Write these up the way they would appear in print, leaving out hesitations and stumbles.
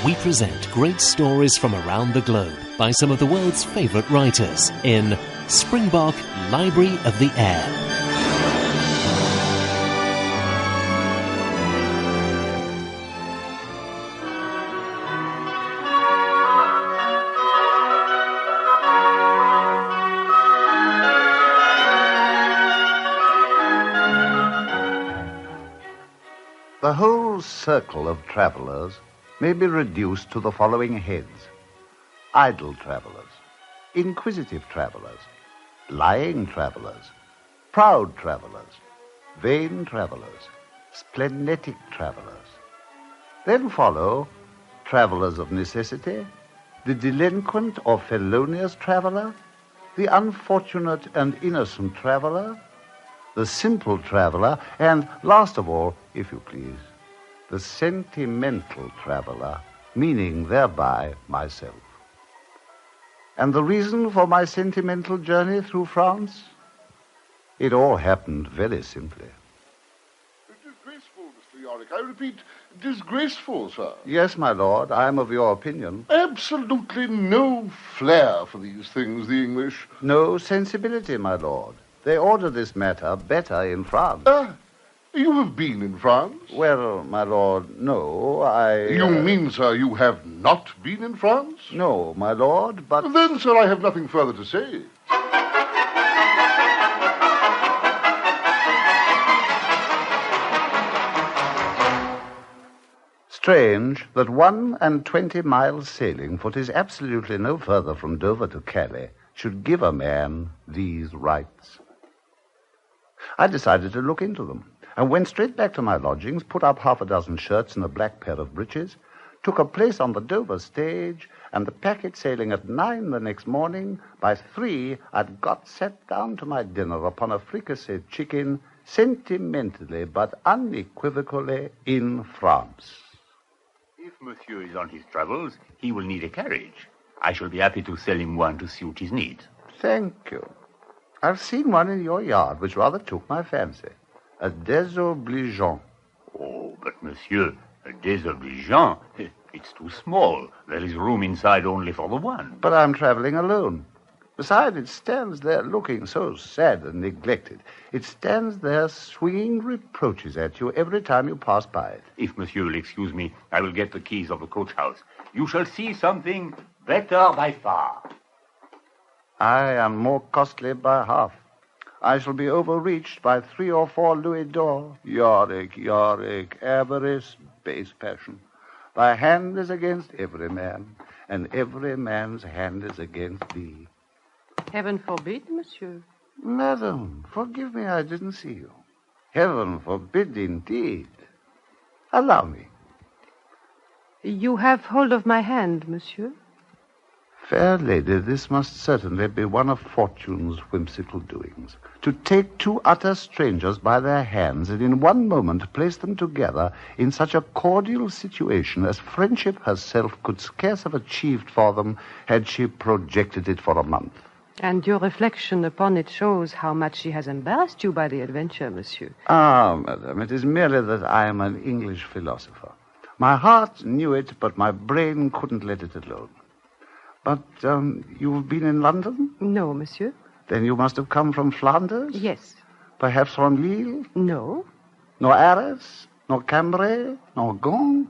we present great stories from around the globe by some of the world's favourite writers in Springbok Library of the Air. The whole circle of travellers may be reduced to the following heads: idle travellers, inquisitive travellers, lying travellers, proud travellers, vain travellers, splenetic travellers. Then follow travellers of necessity, the delinquent or felonious traveller, the unfortunate and innocent traveller, the simple traveller, and last of all, if you please, the sentimental traveller, meaning thereby myself. And the reason for my sentimental journey through France? It all happened very simply. Disgraceful, Mr. Yorick. I repeat, disgraceful, sir. Yes, my lord, I am of your opinion. Absolutely no flair for these things, the English. No sensibility, my lord. They order this matter better in France. You have been in France? Well, my lord, no, You mean, sir, you have not been in France? No, my lord, but... Then, sir, I have nothing further to say. Strange that 21 miles sailing, for 'tis absolutely no further from Dover to Calais, should give a man these rights. I decided to look into them, and went straight back to my lodgings, put up half a dozen shirts and a black pair of breeches, took a place on the Dover stage, and the packet sailing at 9 the next morning, by 3 I'd got sat down to my dinner upon a fricasseed chicken, sentimentally but unequivocally in France. If Monsieur is on his travels, he will need a carriage. I shall be happy to sell him one to suit his needs. Thank you. I've seen one in your yard which rather took my fancy. A désobligeant. Oh, but Monsieur, a désobligeant, it's too small. There is room inside only for the one. But I'm traveling alone. Besides, it stands there looking so sad and neglected. It stands there swinging reproaches at you every time you pass by it. If Monsieur will excuse me, I will get the keys of the coach house. You shall see something better by far. I am more costly by half. I shall be overreached by 3 or 4 louis d'or. Yorick, avarice, base passion. Thy hand is against every man, and every man's hand is against thee. Heaven forbid, monsieur. Madam, forgive me, I didn't see you. Heaven forbid, indeed. Allow me. You have hold of my hand, monsieur. Fair lady, this must certainly be one of fortune's whimsical doings. To take 2 utter strangers by their hands and in one moment place them together in such a cordial situation as friendship herself could scarce have achieved for them had she projected it for a month. And your reflection upon it shows how much she has embarrassed you by the adventure, monsieur. Ah, madam, it is merely that I am an English philosopher. My heart knew it, but my brain couldn't let it alone. But you've been in London? No, monsieur. Then you must have come from Flanders? Yes. Perhaps from Lille? No. Nor Arras? Nor Cambrai? Nor Gand?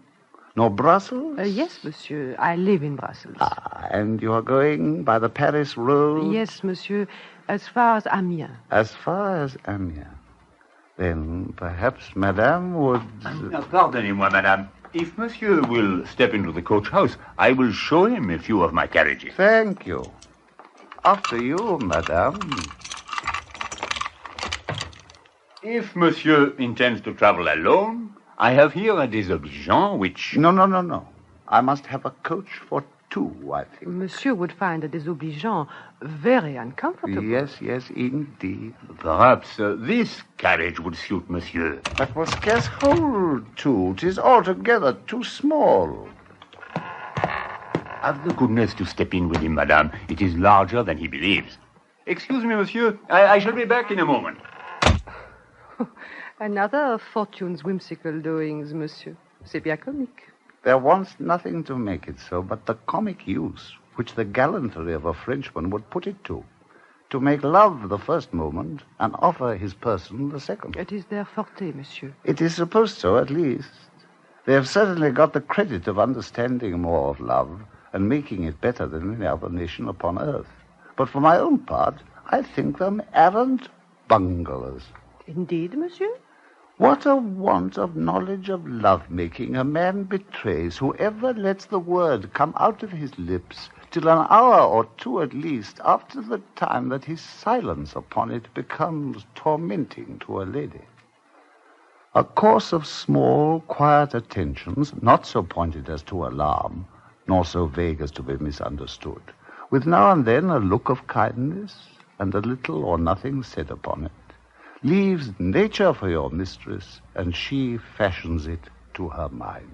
Nor Brussels? Yes, monsieur. I live in Brussels. Ah, and you are going by the Paris road? Yes, monsieur. As far as Amiens. As far as Amiens. Then perhaps Madame would... Pardonnez-moi, madame. If Monsieur will step into the coach house, I will show him a few of my carriages. Thank you. After you, Madame. If Monsieur intends to travel alone, I have here a désobligeant which... No. I must have a coach for 2, I think. Monsieur would find a désobligeant very uncomfortable. Yes, indeed. Perhaps this carriage would suit Monsieur. That will scarce hold 2. 'Tis altogether too small. Have the goodness to step in with him, madame. It is larger than he believes. Excuse me, monsieur. I shall be back in a moment. Another of fortune's whimsical doings, monsieur. C'est bien comique. There wants nothing to make it so but the comic use which the gallantry of a Frenchman would put it to make love the first moment and offer his person the second. It is their forte, monsieur. It is supposed so, at least. They have certainly got the credit of understanding more of love and making it better than any other nation upon earth. But for my own part, I think them arrant bunglers. Indeed, monsieur? What a want of knowledge of love-making a man betrays who ever lets the word come out of his lips till an hour or two at least after the time that his silence upon it becomes tormenting to a lady. A course of small, quiet attentions, not so pointed as to alarm, nor so vague as to be misunderstood, with now and then a look of kindness and a little or nothing said upon it, leaves nature for your mistress, and she fashions it to her mind.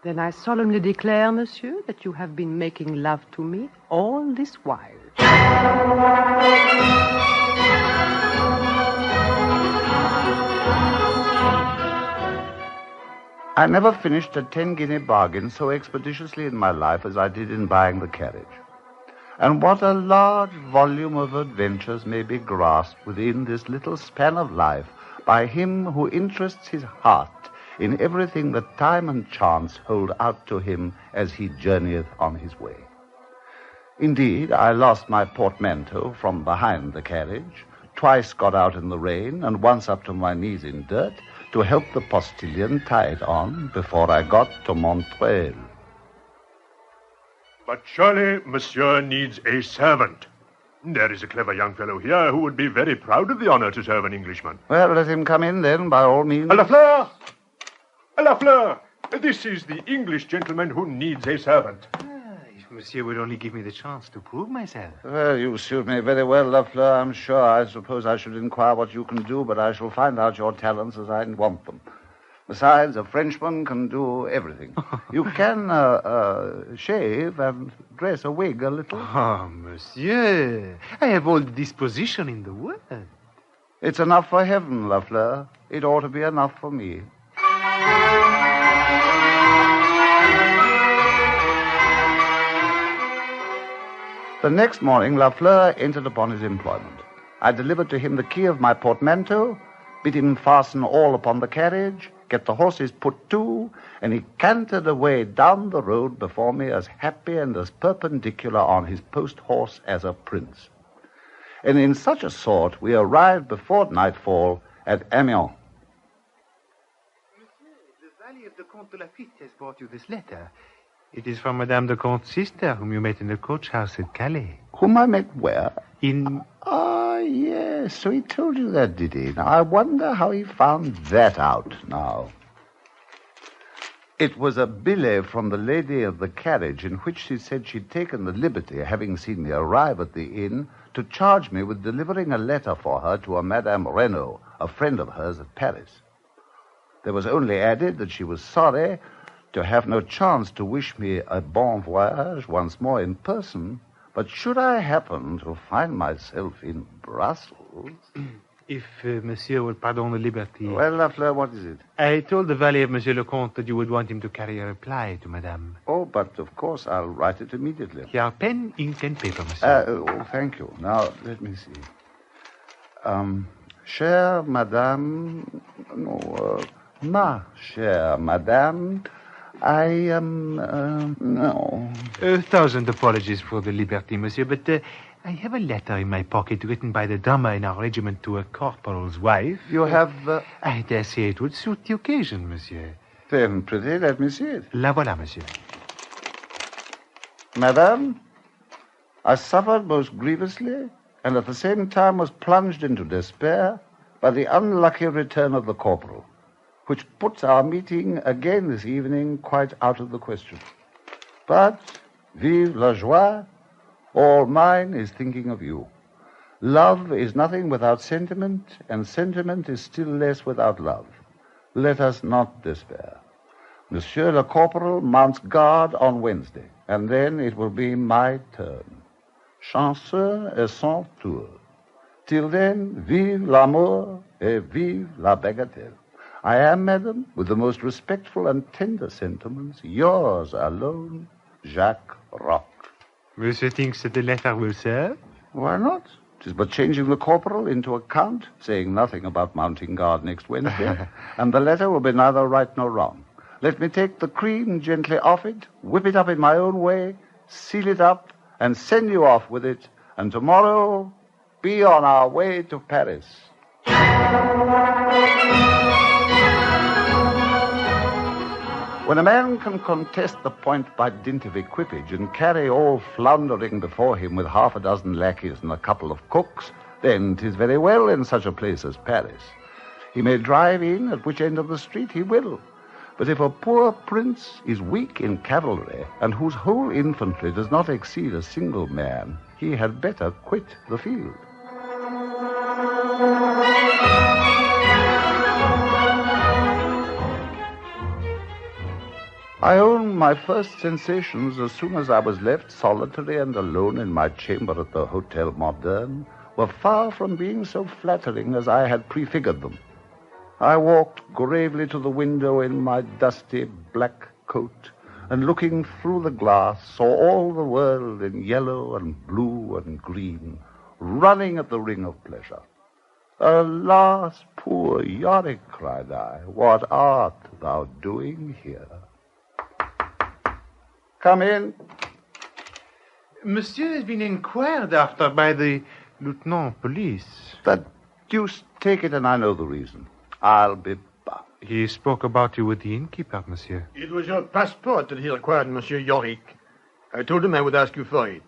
Then I solemnly declare, monsieur, that you have been making love to me all this while. I never finished a 10-guinea bargain so expeditiously in my life as I did in buying the carriage. And what a large volume of adventures may be grasped within this little span of life by him who interests his heart in everything that time and chance hold out to him as he journeyeth on his way. Indeed, I lost my portmanteau from behind the carriage, twice got out in the rain, and once up to my knees in dirt, to help the postilion tie it on before I got to Montreuil. But surely monsieur needs a servant. There is a clever young fellow here who would be very proud of the honor to serve an Englishman. Well, let him come in then, by all means. Lafleur! Lafleur! This is the English gentleman who needs a servant. If monsieur would only give me the chance to prove myself. Well, you suit me very well, Lafleur, I'm sure. I suppose I should inquire what you can do, but I shall find out your talents as I want them. Besides, a Frenchman can do everything. You can shave and dress a wig a little. Oh, monsieur, I have all the disposition in the world. It's enough for heaven, Lafleur. It ought to be enough for me. The next morning, Lafleur entered upon his employment. I delivered to him the key of my portmanteau, bid him fasten all upon the carriage, get the horses put to, and he cantered away down the road before me as happy and as perpendicular on his post-horse as a prince. And in such a sort we arrived before nightfall at Amiens. Monsieur, the valet of the Comte de Lafitte has brought you this letter. It is from Madame de Comte's sister, whom you met in the coach house at Calais. Whom I met where? In... Ah, yes. So he told you that, did he? Now, I wonder how he found that out now. It was a billet from the lady of the carriage in which she said she'd taken the liberty, having seen me arrive at the inn, to charge me with delivering a letter for her to a Madame Renaud, a friend of hers at Paris. There was only added that she was sorry to have no chance to wish me a bon voyage once more in person, but should I happen to find myself in Brussels... If monsieur will pardon the liberty... Well, Lafleur, what is it? I told the valet of Monsieur le Comte that you would want him to carry a reply to Madame. Oh, but of course I'll write it immediately. Here, pen, ink, and paper, monsieur. Thank you. Now, let me see. Chère Madame... No, ma chère Madame... I am, no. 1,000 apologies for the liberty, monsieur, but I have a letter in my pocket written by the drummer in our regiment to a corporal's wife. You have... I dare say it would suit the occasion, monsieur. Then, pretty, let me see it. La voilà, monsieur. Madame, I suffered most grievously, and at the same time was plunged into despair by the unlucky return of the corporal, which puts our meeting again this evening quite out of the question. But, vive la joie, all mine is thinking of you. Love is nothing without sentiment, and sentiment is still less without love. Let us not despair. Monsieur le Corporal mounts guard on Wednesday, and then it will be my turn. Chanceux et son tour. Till then, vive l'amour et vive la bagatelle. I am, madam, with the most respectful and tender sentiments, yours alone, Jacques Roch. Monsieur thinks that the letter will serve? Why not? 'Tis but changing the corporal into a count, saying nothing about mounting guard next Wednesday, and the letter will be neither right nor wrong. Let me take the cream gently off it, whip it up in my own way, seal it up, and send you off with it, and tomorrow be on our way to Paris. When a man can contest the point by dint of equipage and carry all floundering before him with half a dozen lackeys and a couple of cooks, then 'tis very well in such a place as Paris. He may drive in at which end of the street he will. But if a poor prince is weak in cavalry, and whose whole infantry does not exceed a single man, he had better quit the field. I own my first sensations as soon as I was left solitary and alone in my chamber at the Hotel Moderne were far from being so flattering as I had prefigured them. I walked gravely to the window in my dusty black coat, and looking through the glass saw all the world in yellow and blue and green, running at the ring of pleasure. Alas, poor Yorick, cried I, what art thou doing here? Come in. Monsieur has been inquired after by the lieutenant police. The deuce take it, and I know the reason. I'll be bound. He spoke about you with the innkeeper, monsieur. It was your passport that he required, Monsieur Yorick. I told him I would ask you for it.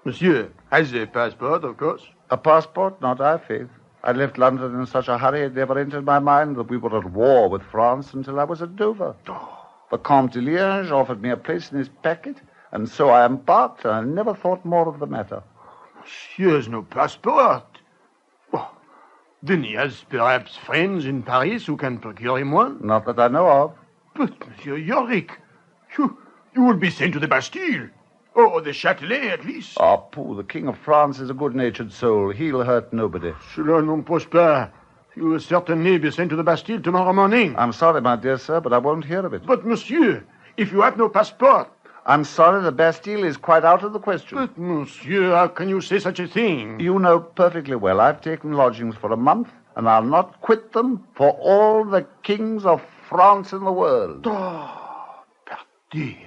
Monsieur has a passport, of course. A passport? Not I, faith. I left London in such a hurry it never entered my mind that we were at war with France until I was at Dover. The Comte de Liege offered me a place in his packet, and so I embarked, and I never thought more of the matter. Monsieur has no passport. Oh, then he has perhaps friends in Paris who can procure him one? Not that I know of. But, Monsieur Yorick, you will be sent to the Bastille. Or the Châtelet, at least. Ah, pooh, the King of France is a good-natured soul. He'll hurt nobody. Cela n'impose pas. You will certainly be sent to the Bastille tomorrow morning. I'm sorry, my dear sir, but I won't hear of it. But, monsieur, if you have no passport... I'm sorry, the Bastille is quite out of the question. But, monsieur, how can you say such a thing? You know perfectly well I've taken lodgings for a month, and I'll not quit them for all the kings of France in the world. Oh, pardi.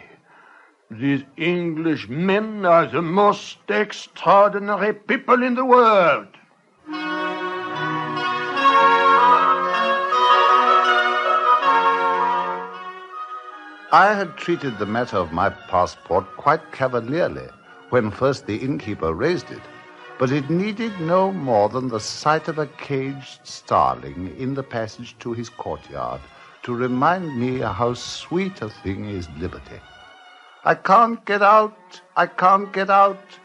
These English men are the most extraordinary people in the world. I had treated the matter of my passport quite cavalierly when first the innkeeper raised it, but it needed no more than the sight of a caged starling in the passage to his courtyard to remind me how sweet a thing is liberty. I can't get out,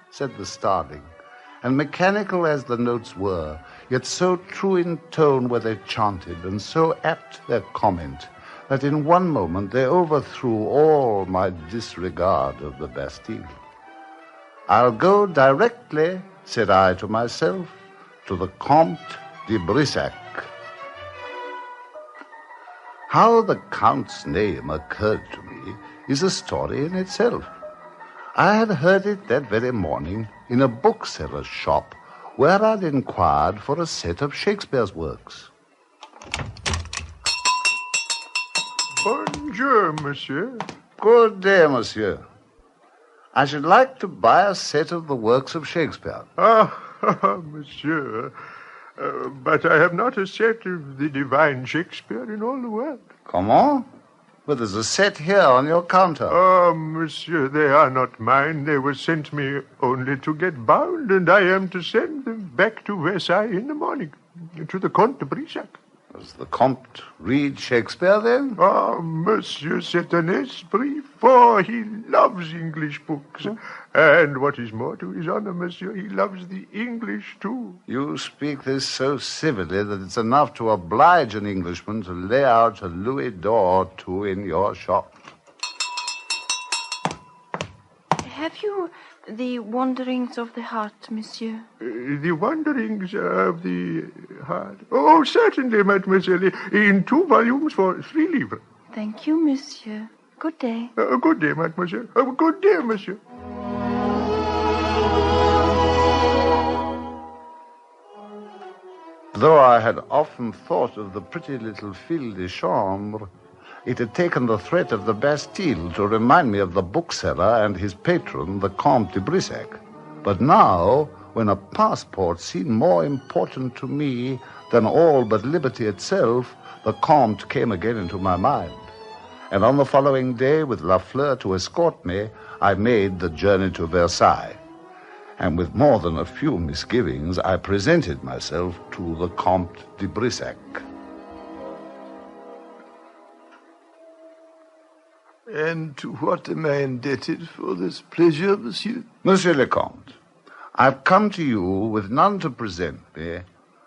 said the starling, and mechanical as the notes were, yet so true in tone were they chanted, and so apt their comment, that in one moment they overthrew all my disregard of the Bastille. I'll go directly, said I to myself, to the Comte de Brissac. How the Count's name occurred to me is a story in itself. I had heard it that very morning in a bookseller's shop where I'd inquired for a set of Shakespeare's works. Bonjour, monsieur. Good day, monsieur. I should like to buy a set of the works of Shakespeare. Monsieur. But I have not a set of the divine Shakespeare in all the world. Comment? Well, there's a set here on your counter. Oh, monsieur, they are not mine. They were sent me only to get bound, and I am to send them back to Versailles in the morning, to the Comte de Brissac. Does the Comte read Shakespeare, then? Ah, monsieur, c'est un esprit, for he loves English books. And what is more to his honor, monsieur, he loves the English, too. You speak this so civilly that it's enough to oblige an Englishman to lay out a louis d'or or two in your shop. Have you The Wanderings of the Heart, monsieur. The Wanderings of the Heart. Oh, certainly, mademoiselle. In 2 volumes for 3 livres. Thank you, monsieur. Good day. Good day, mademoiselle. Good day, monsieur. Though I had often thought of the pretty little fille de chambre, it had taken the threat of the Bastille to remind me of the bookseller and his patron, the Comte de Brissac. But now, when a passport seemed more important to me than all but liberty itself, the Comte came again into my mind. And on the following day, with Lafleur to escort me, I made the journey to Versailles. And with more than a few misgivings, I presented myself to the Comte de Brissac. And to what am I indebted for this pleasure, monsieur? Monsieur le Comte, I've come to you with none to present me,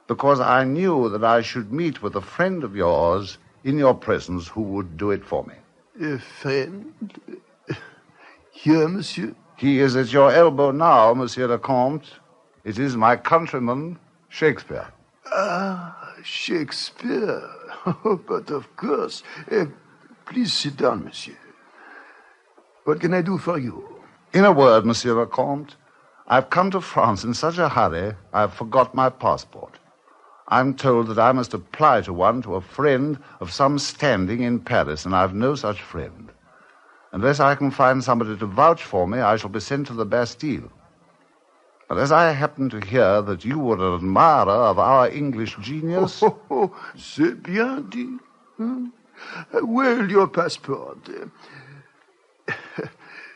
because I knew that I should meet with a friend of yours in your presence who would do it for me. A friend? Here, monsieur? He is at your elbow now, Monsieur le Comte. It is my countryman, Shakespeare. Ah, Shakespeare. But of course. Please sit down, monsieur. What can I do for you? In a word, Monsieur le Comte, I've come to France in such a hurry, I've forgot my passport. I'm told that I must apply to a friend of some standing in Paris, and I've no such friend. Unless I can find somebody to vouch for me, I shall be sent to the Bastille. But as I happen to hear that you were an admirer of our English genius... C'est bien dit. Well, your passport.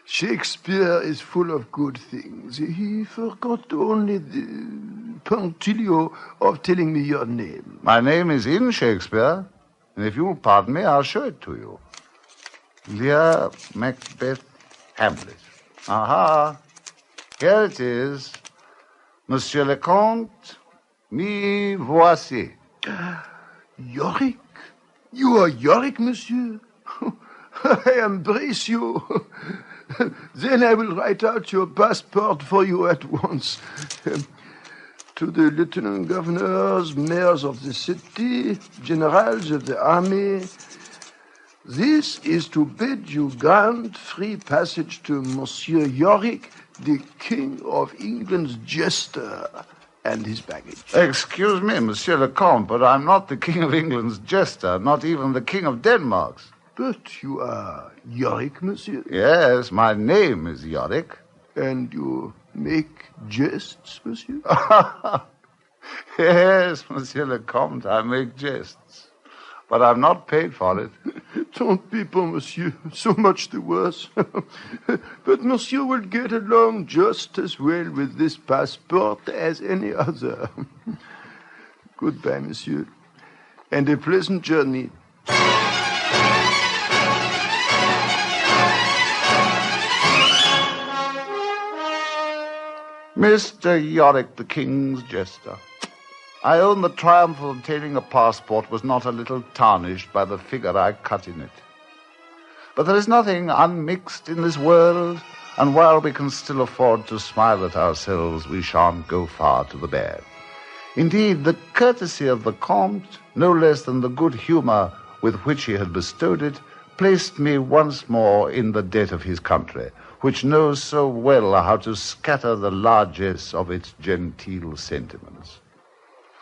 Shakespeare is full of good things. He forgot only the punctilio of telling me your name. My name is in Shakespeare, and if you'll pardon me, I'll show it to you. Lear, Macbeth, Hamlet. Aha! Here it is. Monsieur le Comte, me voici. Yorick? You are Yorick, monsieur? I embrace you. Then I will write out your passport for you at once. To the lieutenant governors, mayors of the city, generals of the army... This is to bid you grant free passage to Monsieur Yorick, the King of England's jester, and his baggage. Excuse me, Monsieur le Comte, but I'm not the King of England's jester, not even the King of Denmark's. But you are Yorick, monsieur? Yes, my name is Yorick. And you make jests, monsieur? Yes, Monsieur le Comte, I make jests. But I'm not paid for it. Tant pis pour monsieur, so much the worse. But monsieur will get along just as well with this passport as any other. Goodbye, monsieur, and a pleasant journey. Mr. Yorick, the King's jester. I own the triumph of obtaining a passport was not a little tarnished by the figure I cut in it. But there is nothing unmixed in this world, and while we can still afford to smile at ourselves, we shan't go far to the bad. Indeed, the courtesy of the Comte, no less than the good humor with which he had bestowed it, placed me once more in the debt of his country, which knows so well how to scatter the largesse of its genteel sentiments.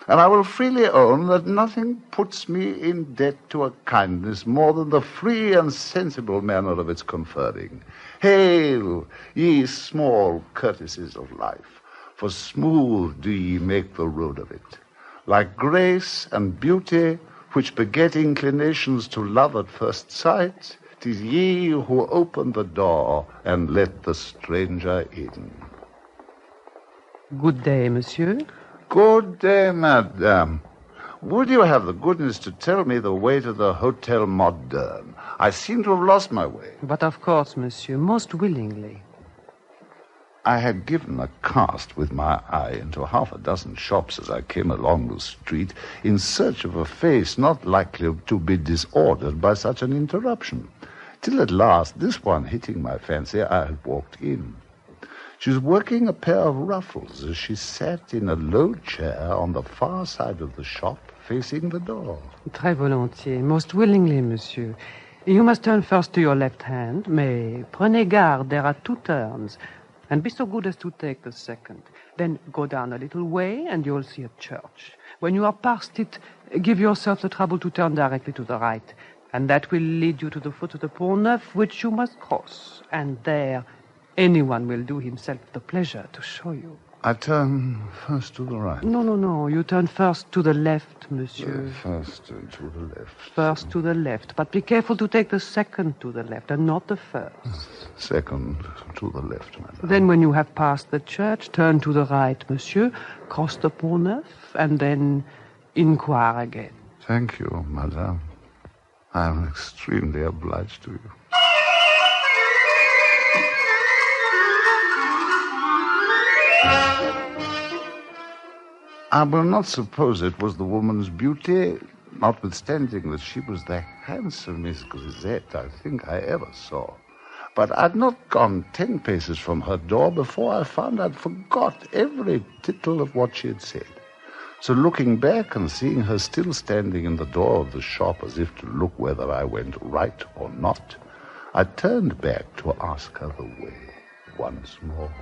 And I will freely own that nothing puts me in debt to a kindness more than the free and sensible manner of its conferring. Hail, ye small courtesies of life, for smooth do ye make the road of it. Like grace and beauty, which beget inclinations to love at first sight, 'tis ye who open the door and let the stranger in. Good day, monsieur. Good day, madame. Would you have the goodness to tell me the way to the Hotel Moderne? I seem to have lost my way. But of course, monsieur, most willingly. I had given a cast with my eye into half a dozen shops as I came along the street in search of a face not likely to be disordered by such an interruption, till at last, this one hitting my fancy, I had walked in. She's working a pair of ruffles as she sat in a low chair on the far side of the shop, facing the door. Très volontiers, most willingly, monsieur. You must turn first to your left hand, mais prenez garde, there are 2 turns. And be so good as to take the second. Then go down a little way and you'll see a church. When you are past it, give yourself the trouble to turn directly to the right. And that will lead you to the foot of the Pont Neuf, which you must cross. And there, anyone will do himself the pleasure to show you. I turn first to the right. No. You turn first to the left, monsieur. First to the left. First to the left. But be careful to take the second to the left and not the first. Second to the left, madame. Then when you have passed the church, turn to the right, monsieur. Cross the Pont Neuf and then inquire again. Thank you, madame. I am extremely obliged to you. I will not suppose it was the woman's beauty, notwithstanding that she was the handsomest grisette I think I ever saw. But I'd not gone 10 paces from her door before I found I'd forgot every tittle of what she had said. So looking back and seeing her still standing in the door of the shop as if to look whether I went right or not, I turned back to ask her the way once more.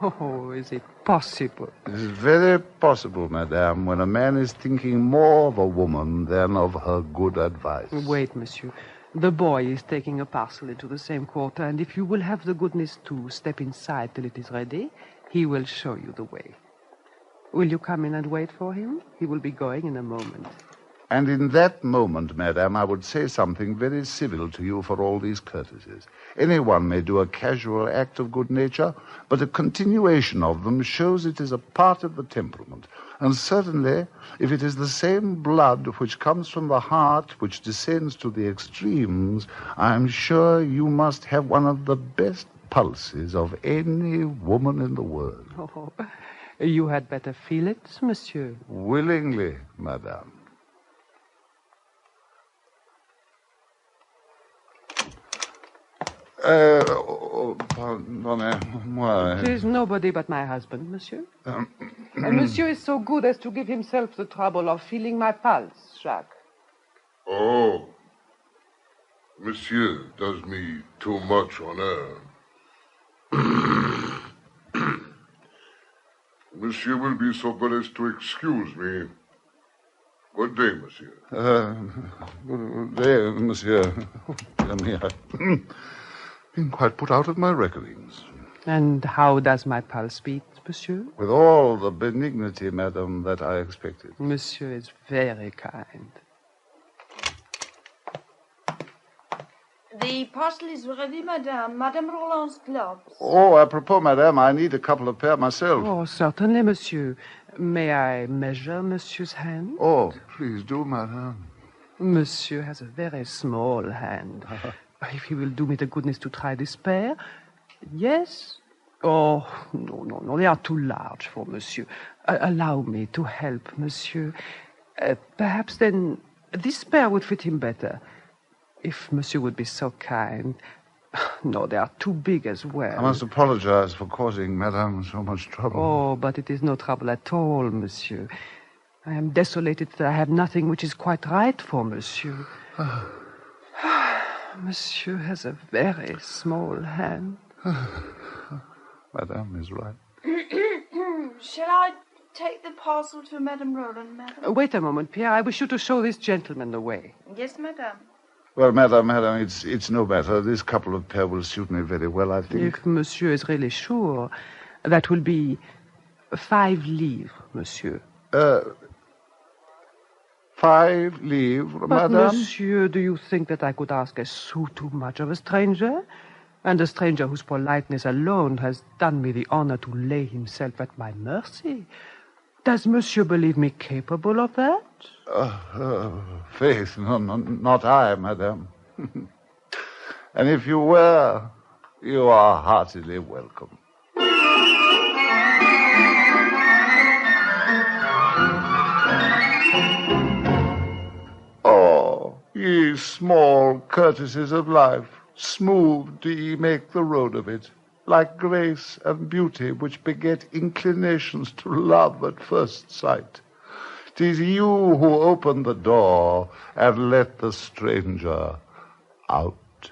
Oh, is it possible? It is very possible, madame, when a man is thinking more of a woman than of her good advice. Wait, monsieur. The boy is taking a parcel into the same quarter, and if you will have the goodness to step inside till it is ready, he will show you the way. Will you come in and wait for him? He will be going in a moment. And in that moment, madame, I would say something very civil to you for all these courtesies. Anyone may do a casual act of good nature, but a continuation of them shows it is a part of the temperament. And certainly, if it is the same blood which comes from the heart which descends to the extremes, I am sure you must have one of the best pulses of any woman in the world. Oh, you had better feel it, monsieur. Willingly, madame. Pardonnez-moi. There is nobody but my husband, monsieur. And monsieur is so good as to give himself the trouble of feeling my pulse, Jacques. Oh, monsieur does me too much honor. Monsieur will be so good as to excuse me. Good day, monsieur. Good day, monsieur. Dear me, I've been quite put out of my reckonings. And how does my pulse beat, monsieur? With all the benignity, madame, that I expected. Monsieur is very kind. The parcel is ready, madame. Madame Roland's gloves. Oh, apropos, madame, I need a couple of pair myself. Oh, certainly, monsieur. May I measure monsieur's hand? Oh, please do, madame. Monsieur has a very small hand. If he will do me the goodness to try this pair. Yes? Oh, no, they are too large for monsieur. Allow me to help, monsieur. Perhaps then this pair would fit him better. If monsieur would be so kind. No, they are too big as well. I must apologize for causing madame so much trouble. Oh, but it is no trouble at all, monsieur. I am desolated that I have nothing which is quite right for monsieur. Monsieur has a very small hand. Madame is right. Shall I take the parcel to Madame Roland, madame? Wait a moment, Pierre. I wish you to show this gentleman the way. Yes, madame. Well, madame, it's no matter. This couple of pair will suit me very well, I think. If monsieur is really sure, that will be 5 livres, monsieur. 5 livres, But madame? monsieur, do you think that I could ask a sou too much of a stranger? And a stranger whose politeness alone has done me the honor to lay himself at my mercy. Does monsieur believe me capable of that? Faith, no, not I, madame. And if you were, you are heartily welcome. Oh, ye small courtesies of life, smooth do ye make the road of it. like grace and beauty, which beget inclinations to love at first sight. 'Tis you who open the door and let the stranger out.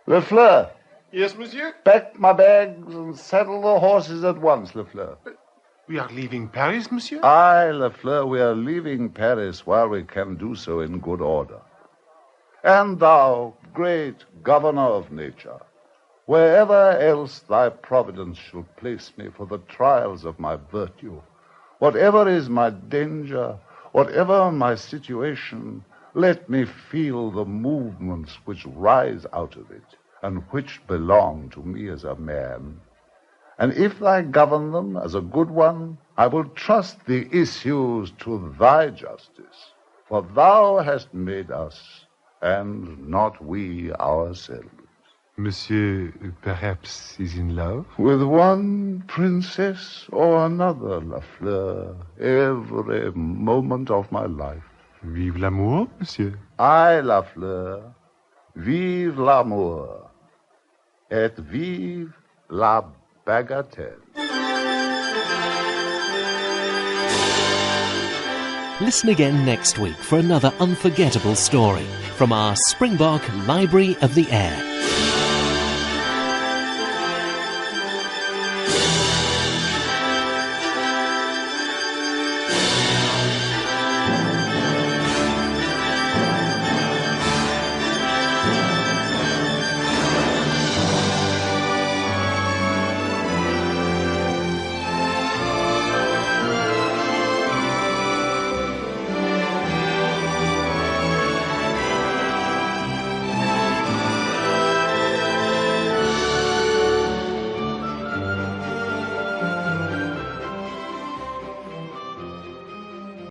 Lefleur. Yes, monsieur? Pack my bags and saddle the horses at once, Lefleur. We are leaving Paris, monsieur? Aye, Lefleur, we are leaving Paris while we can do so in good order. And thou, great governor of nature, wherever else thy providence shall place me for the trials of my virtue, whatever is my danger, whatever my situation, let me feel the movements which rise out of it, and which belong to me as a man. And if thou govern them as a good one, I will trust the issues to thy justice, for thou hast made us, and not we ourselves. Monsieur, perhaps, is in love? With one princess or another, Lafleur, every moment of my life. Vive l'amour, monsieur. Aye, Lafleur, vive l'amour, et vive la bagatelle. Listen again next week for another unforgettable story from our Springbok Library of the Air.